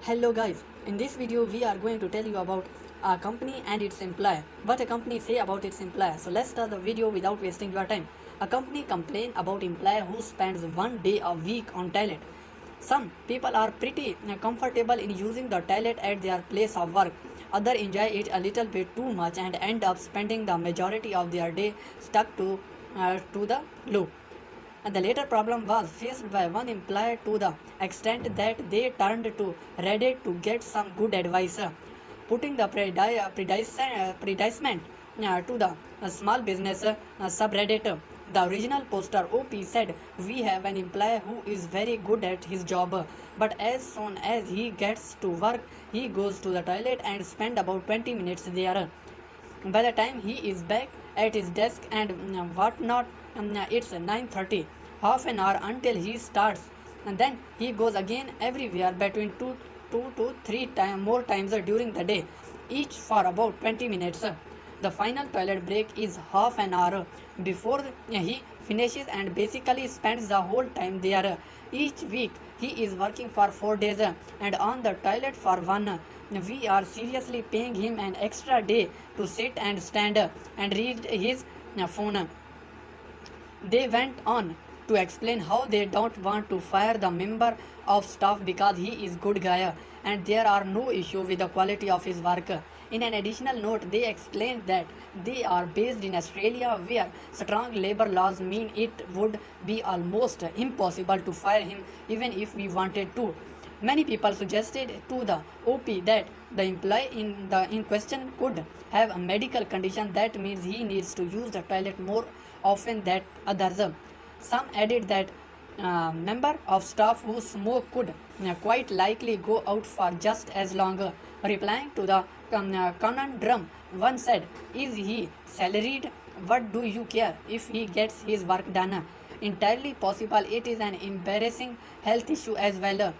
Hello guys, in this video we are going to tell you about a company and its employee. What a company say about its employee. So let's start the video without wasting your time. A company complain about employee who spends one day a week on toilet. Some people are pretty comfortable in using the toilet at their place of work. Others enjoy it a little bit too much and end up spending the majority of their day stuck to the loo. And the later problem was faced by one employee to the extent that they turned to Reddit to get some good advice, putting the predicament to the small business subreddit. The original poster OP said, "We have an employee who is very good at his job, but as soon as he gets to work, he goes to the toilet and spend about 20 minutes there. By the time he is back at his desk and whatnot, it's 9:30, half an hour until he starts, and then he goes again everywhere between two to three more times during the day, each for about 20 minutes. The final toilet break is half an hour before he finishes and basically spends the whole time there. Each week he is working for 4 days and on the toilet for one. We are seriously paying him an extra day to sit and stand and read his phone." They went on to explain how they don't want to fire the member of staff because he is good guy and there are no issue with the quality of his work. In an additional note, they explained that they are based in Australia where strong labor laws mean it would be almost impossible to fire him even if we wanted to. Many people suggested to the OP that the employee in question could have a medical condition that means he needs to use the toilet more often than others. Some added that member of staff who smoke could quite likely go out for just as long. Replying to the conundrum, one said, "Is he salaried? What do you care if he gets his work done? Entirely possible it is an embarrassing health issue as well."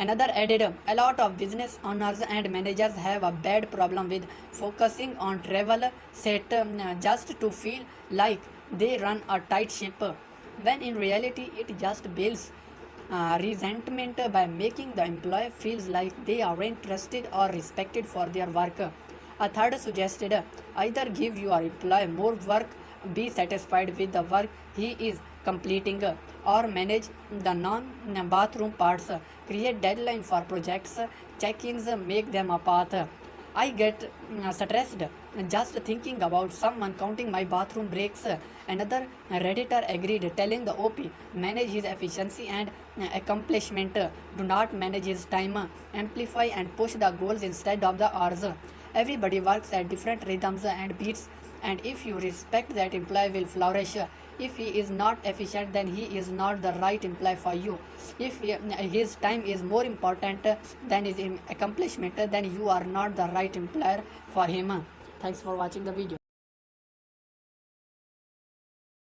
Another added, "A lot of business owners and managers have a bad problem with focusing on travel set just to feel like they run a tight ship, when in reality it just builds resentment by making the employee feels like they aren't trusted or respected for their work." A third suggested, "Either give your employee more work, be satisfied with the work he is completing, or manage the non-bathroom parts, create deadline for projects, check-ins, make them a path. I get stressed just thinking about someone counting my bathroom breaks." Another Redditor agreed, telling the OP, "Manage his efficiency and accomplishment, do not manage his time, amplify and push the goals instead of the hours. Everybody works at different rhythms and beats, and if you respect that employee will flourish. If he is not efficient, then he is not the right employee for you. If his time is more important than his accomplishment, then you are not the right employer for him." Thanks for watching the video.